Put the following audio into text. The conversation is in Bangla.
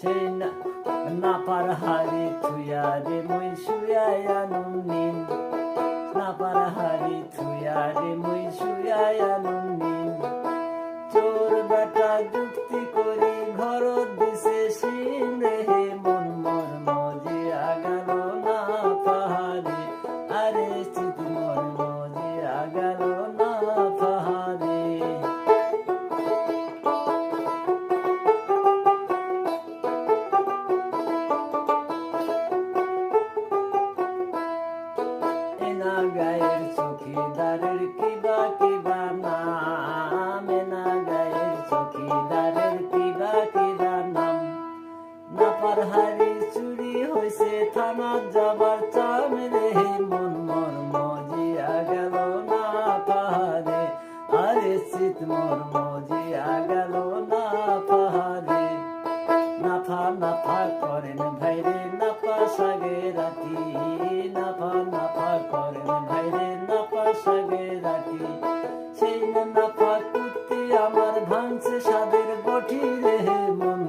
সেই নাপার হাড়ি থুয়া রে মুই শুয়ায়ানু নিন, নাপার হাড়ি থুয়া রে মুই শুয়ায়ানু নিন। চোর বেটা যুক্তি করি ঘর দিছে সিন রে, মন মর মজিয়া গেল না পাহাড়ে, আরে চিত মর মজিয়া গেল না পাহাড়ে। এনা গায়ের চৌকিদারের কিবা কিবা নাম, এনা গায়ের চৌকিদারের কিবা কিবা নাম। নাপার হাড়ি চুরি হইছে থানা যাবার চাম রে, মন মর মজিয়া গেল না পাহাড়ে, আরে চিত মর মজিয়া গেল না পাহাড়ে। নাফা নাফা করেন ভাইরে নাপা সাগে রাতি, নাফা নাফা করেন ভাইরে নাপা সাগে রাতি। সেই নাফা কুত্তি আমার ভাঙছে সাদের বটি রে, মন